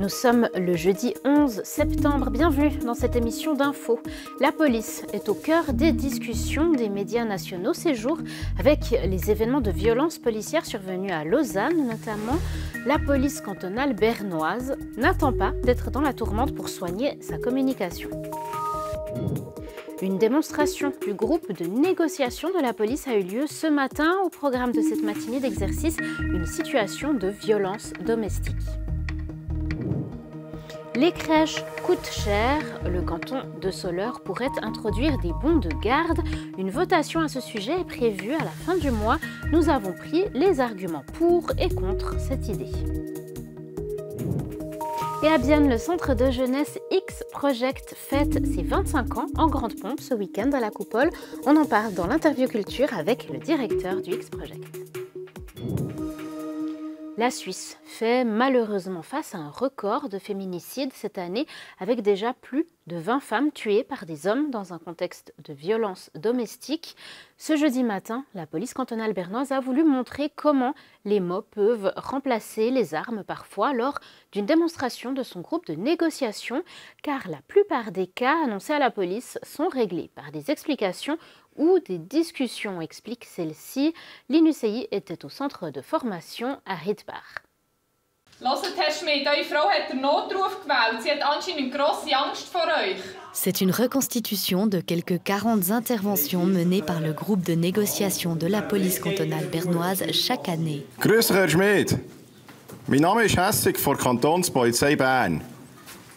Nous sommes le jeudi 11 septembre. Bienvenue dans cette émission d'info. La police est au cœur des discussions des médias nationaux ces jours avec les événements de violence policière survenus à Lausanne notamment. La police cantonale bernoise n'attend pas d'être dans la tourmente pour soigner sa communication. Une démonstration du groupe de négociation de la police a eu lieu ce matin. Au programme de cette matinée d'exercice, une situation de violence domestique. Les crèches coûtent cher. Le canton de Soleure pourrait introduire des bons de garde. Une votation à ce sujet est prévue à la fin du mois. Nous avons pris les arguments pour et contre cette idée. Et à Bienne, le centre de jeunesse X-Project fête ses 25 ans en grande pompe ce week-end à la Coupole. On en parle dans l'interview culture avec le directeur du X-Project. La Suisse fait malheureusement face à un record de féminicides cette année, avec déjà plus de 20 femmes tuées par des hommes dans un contexte de violence domestique. Ce jeudi matin, la police cantonale bernoise a voulu montrer comment les mots peuvent remplacer les armes parfois lors d'une démonstration de son groupe de négociation, car la plupart des cas annoncés à la police sont réglés par des explications ou des discussions, explique celle-ci. L'INUCI était au centre de formation à Riedbach. C'est une reconstitution de quelques 40 interventions menées par le groupe de négociation de la police cantonale bernoise chaque année. Grüß Herr Schmid. Mein Name ist Hessig von der Kantonspolizei Bern.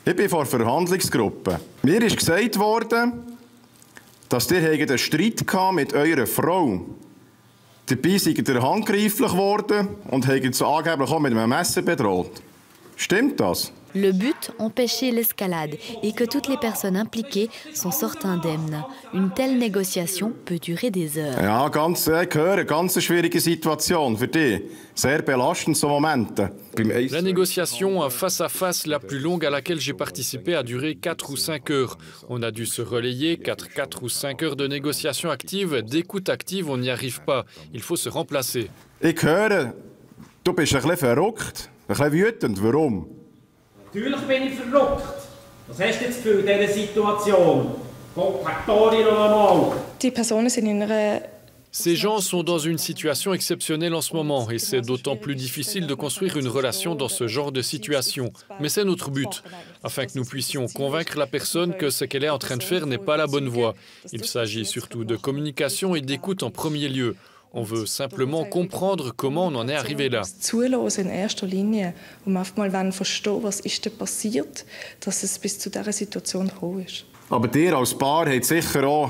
Ich bin von der Verhandlungsgruppe. Mir ist gesagt worden, dass ihr einen Streit mit eurer Frau. Dabei seid ihr handgreiflich worden und habt sie angeblich auch mit einem Messer bedroht. Stimmt das? Le but, empêcher l'escalade et que toutes les personnes impliquées s'en sortent indemnes. Une telle négociation peut durer des heures. Ja, ganz schwierige Situation für dich. Sehr belastend, so Momente. La négociation face-à-face la plus longue à laquelle j'ai participé a duré 4 ou 5 heures. On a dû se relayer, 4 ou 5 heures de négociation active. D'écoute active, on n'y arrive pas. Il faut se remplacer. Ich höre, du bist ein bisschen verrückt, ein bisschen wütend. Warum? Natürlich bin ich verrückt. Was hast du jetzt für diese Situation? Die Personen sind in einer Ces gens sont dans une situation exceptionnelle en ce moment et c'est d'autant plus difficile de construire une relation dans ce genre de situation. Mais c'est notre but, afin que nous puissions convaincre la personne que ce qu'elle est en train de faire n'est pas la bonne voie. Il s'agit surtout de communication et d'écoute en premier lieu. On veut simplement comprendre comment on en est arrivé là. Zuhören in erster Linie und manchmal wollen verstehen, was ist denn passiert, dass es bis zu dieser Situation gekommen ist. Aber ihr als Paar habt sicher auch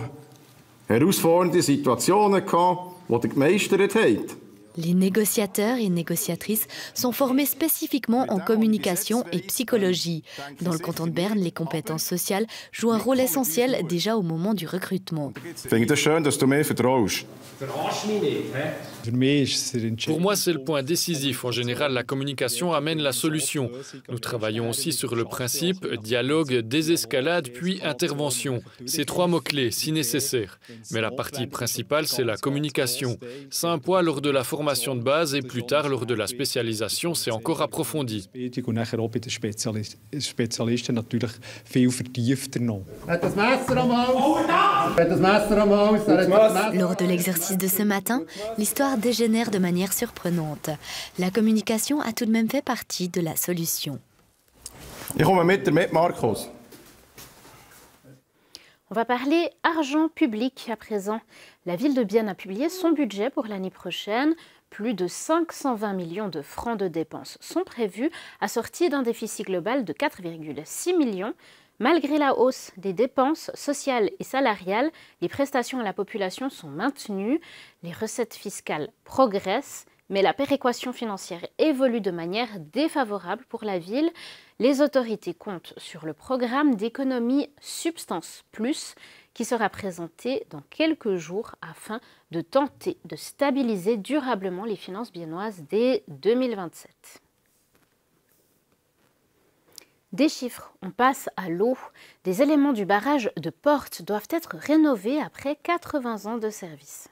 herausfordernde Situationen gehabt, die ihr gemeistert habt. Les négociateurs et négociatrices sont formés spécifiquement en communication et psychologie. Dans le canton de Berne, les compétences sociales jouent un rôle essentiel déjà au moment du recrutement. Ich finde es schön, dass du mir vertraust. Pour moi, c'est le point décisif. En général, la communication amène la solution. Nous travaillons aussi sur le principe dialogue, désescalade, puis intervention. Ces 3 mots-clés, si nécessaire. Mais la partie principale, c'est la communication. Ça a un poids lors de la formation de base et plus tard, lors de la spécialisation, c'est encore approfondi. Lors de l'exercice de ce matin, l'histoire dégénère de manière surprenante. La communication a tout de même fait partie de la solution. Ich komme mit Markus. On va parler argent public à présent. La ville de Bienne a publié son budget pour l'année prochaine. Plus de 520 millions de francs de dépenses sont prévus, assortis d'un déficit global de 4,6 millions. Malgré la hausse des dépenses sociales et salariales, les prestations à la population sont maintenues, les recettes fiscales progressent, mais la péréquation financière évolue de manière défavorable pour la ville. Les autorités comptent sur le programme d'économie Substance Plus qui sera présenté dans quelques jours afin de tenter de stabiliser durablement les finances biennoises dès 2027. Des chiffres, on passe à l'eau. Des éléments du barrage de Portes doivent être rénovés après 80 ans de service.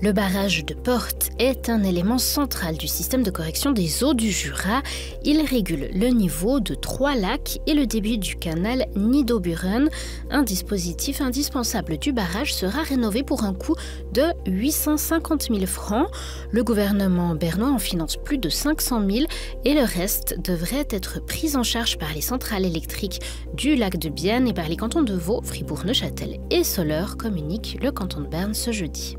Le barrage de Portes est un élément central du système de correction des eaux du Jura. Il régule le niveau de 3 lacs et le débit du canal Nido-Buren. Un dispositif indispensable du barrage sera rénové pour un coût de 850 000 francs. Le gouvernement bernois en finance plus de 500 000 et le reste devrait être pris en charge par les centrales électriques du lac de Bienne et par les cantons de Vaud, Fribourg-Neuchâtel et Soleure, communique le canton de Berne ce jeudi.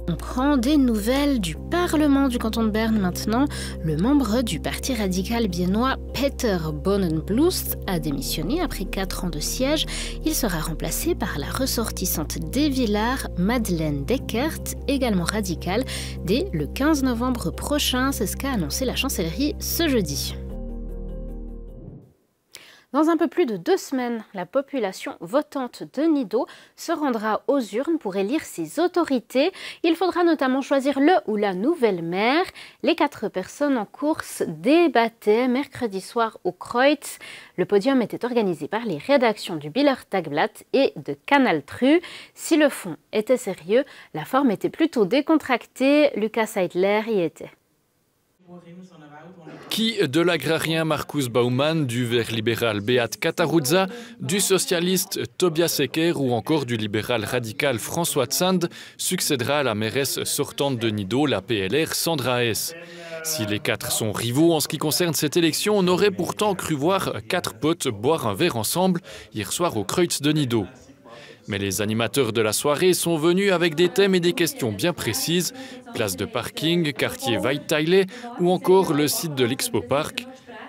On prend des nouvelles du Parlement du canton de Berne maintenant. Le membre du Parti radical biennois Peter Bonnenblust a démissionné après 4 ans de siège. Il sera remplacé par la ressortissante des Villars, Madeleine Deckert, également radicale, dès le 15 novembre prochain. C'est ce qu'a annoncé la chancellerie ce jeudi. Dans un peu plus de 2 semaines, la population votante de Nido se rendra aux urnes pour élire ses autorités. Il faudra notamment choisir le ou la nouvelle maire. Les 4 personnes en course débattaient mercredi soir au Kreuz. Le podium était organisé par les rédactions du Bieler Tagblatt et de Canal Tru. Si le fond était sérieux, la forme était plutôt décontractée. Lucas Seidler y était. Qui de l'agrarien Markus Baumann, du vert libéral Beat Kataruzza, du socialiste Tobias Ecker ou encore du libéral radical François Zand succédera à la mairesse sortante de Nido, la PLR Sandra Hess. Si les 4 sont rivaux en ce qui concerne cette élection, on aurait pourtant cru voir 4 potes boire un verre ensemble hier soir au Kreuz de Nido. Mais les animateurs de la soirée sont venus avec des thèmes et des questions bien précises, place de parking, quartier Weidteile ou encore le site de l'Expo Park.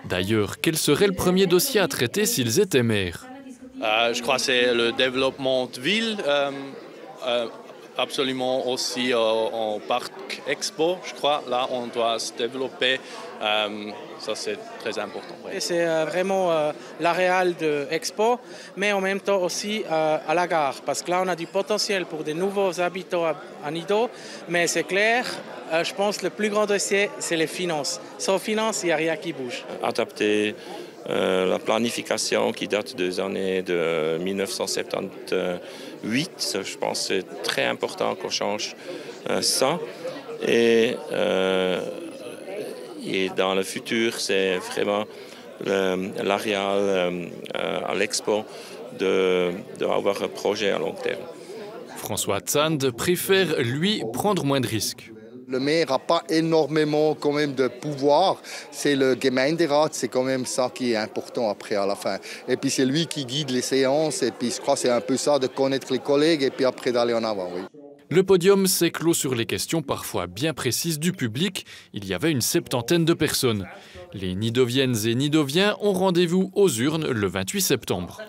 D'ailleurs, quel serait le premier dossier à traiter s'ils étaient maires? Je crois que c'est le développement de ville, absolument aussi en Parc Expo, je crois. Là, on doit se développer. Ça, c'est très important. Oui. C'est vraiment l'aréal de Expo, mais en même temps aussi à la gare, parce que là, on a du potentiel pour des nouveaux habitants à Nido, mais c'est clair, je pense que le plus grand dossier, c'est les finances. Sans finances, il n'y a rien qui bouge. Adapter la planification qui date des années de 1978, je pense que c'est très important qu'on change ça. Et dans le futur, c'est vraiment l'aréal à l'Expo d'avoir un projet à long terme. François Zand préfère, lui, prendre moins de risques. Le maire n'a pas énormément quand même de pouvoir. C'est le Gemeinderat, c'est quand même ça qui est important après à la fin. Et puis c'est lui qui guide les séances. Et puis je crois que c'est un peu ça de connaître les collègues et puis après d'aller en avant. Oui. Le podium s'est clos sur les questions parfois bien précises du public. Il y avait une 70aine de personnes. Les Nidoviennes et Nidoviens ont rendez-vous aux urnes le 28 septembre.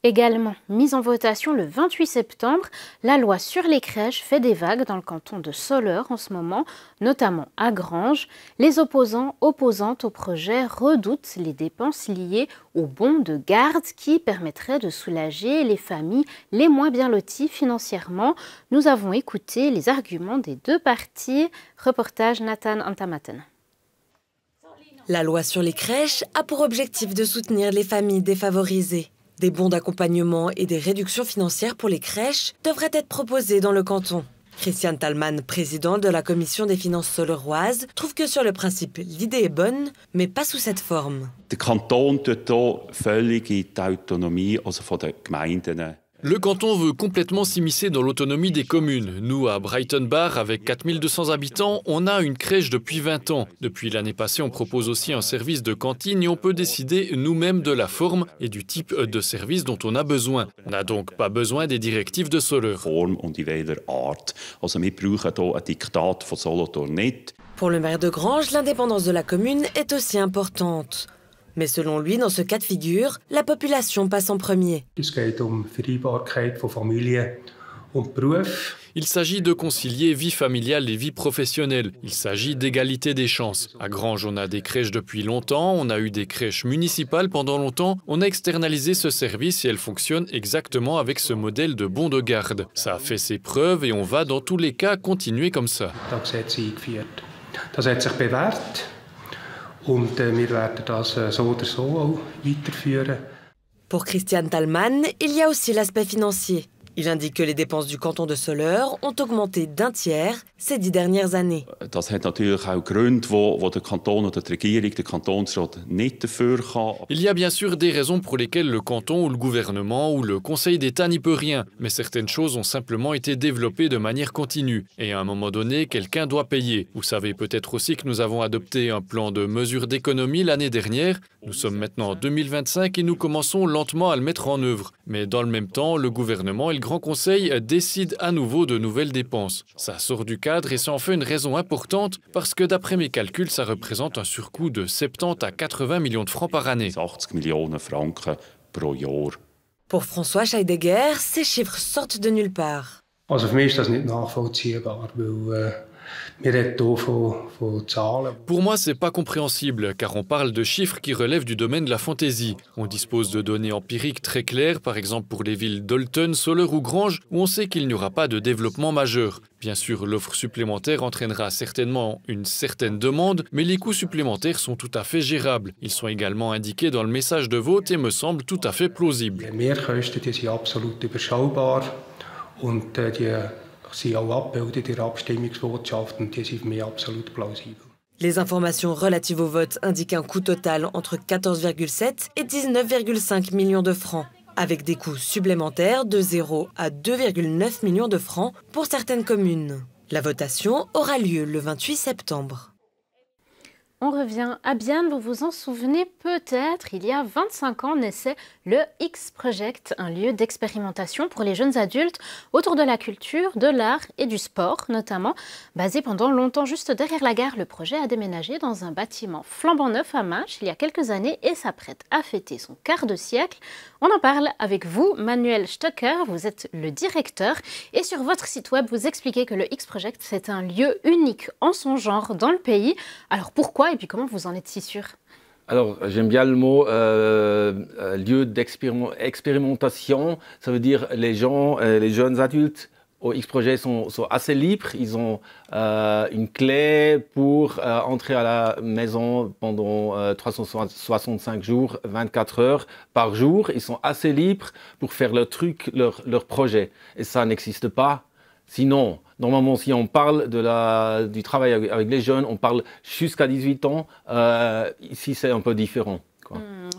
Également mise en votation le 28 septembre, la loi sur les crèches fait des vagues dans le canton de Soleure en ce moment, notamment à Granges. Les opposantes au projet redoutent les dépenses liées au bon de garde qui permettrait de soulager les familles les moins bien loties financièrement. Nous avons écouté les arguments des 2 parties. Reportage Nathan Antamaten. La loi sur les crèches a pour objectif de soutenir les familles défavorisées. Des bons d'accompagnement et des réductions financières pour les crèches devraient être proposés dans le canton. Christian Thalmann, président de la commission des finances soleuroises, trouve que sur le principe, l'idée est bonne, mais pas sous cette forme. Der Kanton tut hier völlig in die Autonomie von den Gemeinden. Le canton veut complètement s'immiscer dans l'autonomie des communes. Nous, à Breitenbach, avec 4200 habitants, on a une crèche depuis 20 ans. Depuis l'année passée, on propose aussi un service de cantine et on peut décider nous-mêmes de la forme et du type de service dont on a besoin. On n'a donc pas besoin des directives de Soleure. Form und in welcher Art. Also wir brauchen hier ein Diktat von Solothurn nicht. Pour le maire de Granges, l'indépendance de la commune est aussi importante. Mais selon lui, dans ce cas de figure, la population passe en premier. Il s'agit de concilier vie familiale et vie professionnelle. Il s'agit d'égalité des chances. À Granges, on a des crèches depuis longtemps, on a eu des crèches municipales pendant longtemps. On a externalisé ce service et elle fonctionne exactement avec ce modèle de bon de garde. Ça a fait ses preuves et on va dans tous les cas continuer comme ça. Und wir werden das so oder so auch weiterführen. Pour Christian Thalmann, il y a aussi l'aspect financier. Il indique que les dépenses du canton de Soleure ont augmenté d'1 tiers ces 10 dernières années. Das hat natürlich auch Gründe, wo der Kanton oder die Regierung, der Kantonsrat nicht dafür kann. Il y a bien sûr des raisons pour lesquelles le canton ou le gouvernement ou le Conseil d'État n'y peut rien, mais certaines choses ont simplement été développées de manière continue. Et à un moment donné, quelqu'un doit payer. Vous savez peut-être aussi que nous avons adopté un plan de mesures d'économie l'année dernière. Nous sommes maintenant en 2025 et nous commençons lentement à le mettre en œuvre. Mais dans le même temps, le gouvernement et le Grand Conseil décident à nouveau de nouvelles dépenses. Ça sort du cadre et ça en fait une raison importante parce que d'après mes calculs, ça représente un surcoût de 70 à 80 millions de francs par année. 80 Millionen Franken pro Jahr. Pour François Scheidegger, ces chiffres sortent de nulle part. Also für mich ist das nicht nachvollziehbar, weil Pour moi, c'est pas compréhensible, car on parle de chiffres qui relèvent du domaine de la fantaisie. On dispose de données empiriques très claires, par exemple pour les villes d'Olten, Soleure ou Granges, où on sait qu'il n'y aura pas de développement majeur. Bien sûr, l'offre supplémentaire entraînera certainement une certaine demande, mais les coûts supplémentaires sont tout à fait gérables. Ils sont également indiqués dans le message de vote et me semblent tout à fait plausibles. Und die sind auch abgebildet in der Abstimmungsbotschaft und die sind für mich absolut plausibel. Les informations relatives au vote indiquent un coût total entre 14,7 et 19,5 millions de francs, avec des coûts supplémentaires de 0 à 2,9 millions de francs pour certaines communes. La votation aura lieu le 28 septembre. On revient à Bienne, vous vous en souvenez peut-être, il y a 25 ans naissait le X-Project, un lieu d'expérimentation pour les jeunes adultes autour de la culture, de l'art et du sport notamment. Basé pendant longtemps juste derrière la gare, le projet a déménagé dans un bâtiment flambant neuf à Mâche il y a quelques années et s'apprête à fêter son quart de siècle. On en parle avec vous, Manuel Stocker, vous êtes le directeur et sur votre site web vous expliquez que le X-Project c'est un lieu unique en son genre dans le pays. Alors pourquoi et puis comment vous en êtes si sûr? Alors, j'aime bien le mot lieu d'expérimentation. Ça veut dire les gens, les jeunes adultes au X-Projet sont assez libres. Ils ont une clé pour entrer à la maison pendant 365 jours, 24 heures par jour. Ils sont assez libres pour faire leur truc, leur projet. Et ça n'existe pas. Sinon, normalement, si on parle du travail avec les jeunes, on parle jusqu'à 18 ans. Ici, c'est un peu différent.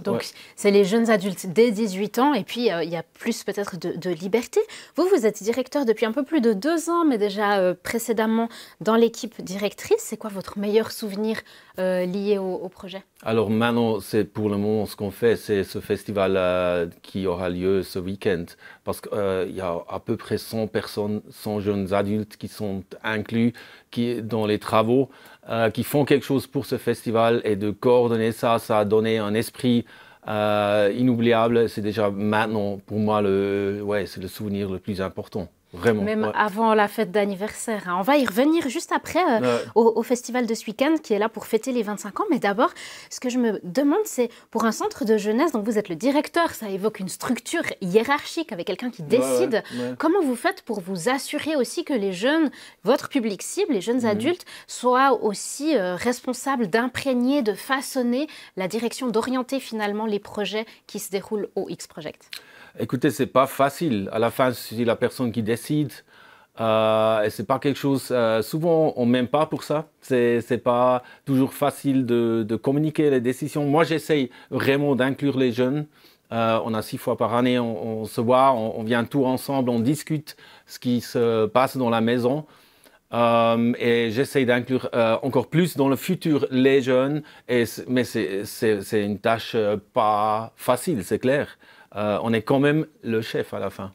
Donc, ouais. C'est les jeunes adultes dès 18 ans et puis il y a plus peut-être de liberté. Vous êtes directeur depuis un peu plus de 2 ans, mais déjà précédemment dans l'équipe directrice. C'est quoi votre meilleur souvenir lié au projet? Alors maintenant, pour le moment, ce qu'on fait, c'est ce festival qui aura lieu ce week-end. Parce qu'il y a à peu près 100 personnes, 100 jeunes adultes qui sont inclus dans les travaux, qui font quelque chose pour ce festival. Et de coordonner ça, ça a donné un esprit inoubliable. C'est déjà maintenant, pour moi, c'est le souvenir le plus important. Vraiment, même avant la fête d'anniversaire. Hein. On va y revenir juste après au festival de ce week-end qui est là pour fêter les 25 ans. Mais d'abord, ce que je me demande, c'est pour un centre de jeunesse, donc vous êtes le directeur, ça évoque une structure hiérarchique avec quelqu'un qui décide. Comment vous faites pour vous assurer aussi que les jeunes, votre public cible, les jeunes adultes, soient aussi responsables d'imprégner, de façonner la direction, d'orienter finalement les projets qui se déroulent au X-Project? Écoutez, c'est pas facile. À la fin, c'est la personne qui décide. Et c'est pas quelque chose. Souvent, on m'aime pas pour ça. C'est pas toujours facile de communiquer les décisions. Moi, j'essaye vraiment d'inclure les jeunes. On a 6 fois par année, on se voit, on vient tous ensemble, on discute ce qui se passe dans la maison. Et j'essaye d'inclure encore plus dans le futur les jeunes. Mais c'est une tâche pas facile, c'est clair. On est quand même le chef à la fin.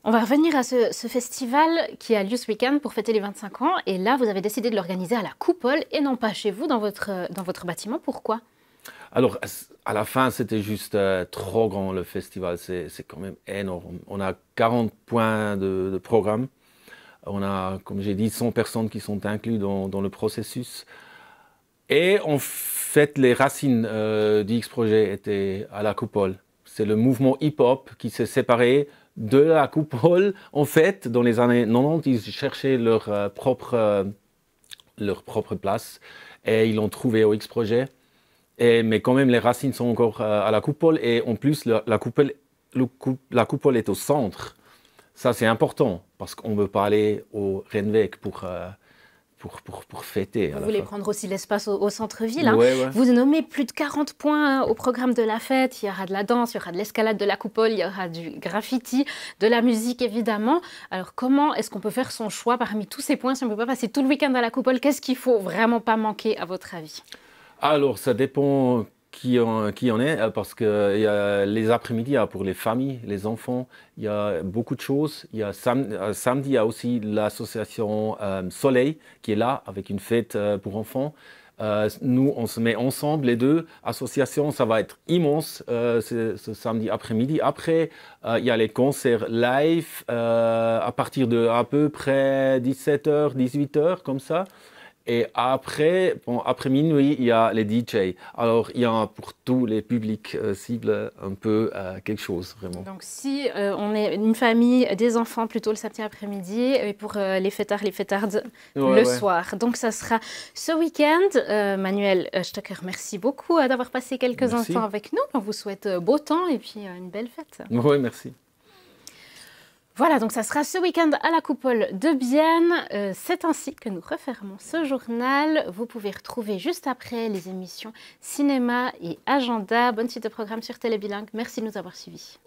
On va revenir à ce festival qui a lieu ce week-end pour fêter les 25 ans. Et là, vous avez décidé de l'organiser à la Coupole et non pas chez vous, dans votre bâtiment. Pourquoi? Alors, à la fin, c'était juste trop grand le festival. C'est quand même énorme. On a 40 points de programme. On a, comme j'ai dit, 100 personnes qui sont incluses dans le processus. Et en fait, les racines du X-Projet étaient à la Coupole. C'est le mouvement hip-hop qui s'est séparé de la Coupole. En fait, dans les années 90, ils cherchaient leur propre place et ils l'ont trouvé au X-Projet. Mais quand même, les racines sont encore à la coupole. Et en plus, la coupole est au centre. Ça, c'est important, parce qu'on ne veut pas aller au Rennweg pour fêter. Vous voulez prendre aussi l'espace au centre-ville. Hein. Ouais. Vous nommez plus de 40 points au programme de la fête. Il y aura de la danse, il y aura de l'escalade de la coupole, il y aura du graffiti, de la musique évidemment. Alors comment est-ce qu'on peut faire son choix parmi tous ces points si on ne peut pas passer tout le week-end à la coupole? Qu'est-ce qu'il ne faut vraiment pas manquer à votre avis? Alors ça dépend qui en est, parce que y a les après-midi pour les familles, les enfants, il y a beaucoup de choses. Il y a samedi, il y a aussi l'association Soleil qui est là avec une fête pour enfants. Nous, on se met ensemble, les deux associations, ça va être immense ce samedi après-midi. Après, il y a les concerts live à partir de à peu près 17h, 18h, comme ça. Et après, après minuit, il y a les DJ. Alors, il y a pour tous les publics cibles un peu quelque chose, vraiment. Donc, si on est une famille, des enfants plutôt le samedi après-midi, et pour les fêtards, les fêtardes le soir. Donc, ça sera ce week-end. Manuel Stocker, merci beaucoup d'avoir passé quelques instants avec nous. On vous souhaite beau temps et puis une belle fête. Oui, merci. Voilà, donc ça sera ce week-end à la Coupole de Bienne. C'est ainsi que nous refermons ce journal. Vous pouvez retrouver juste après les émissions Cinéma et Agenda. Bonne suite de programme sur Télé Bilingue. Merci de nous avoir suivis.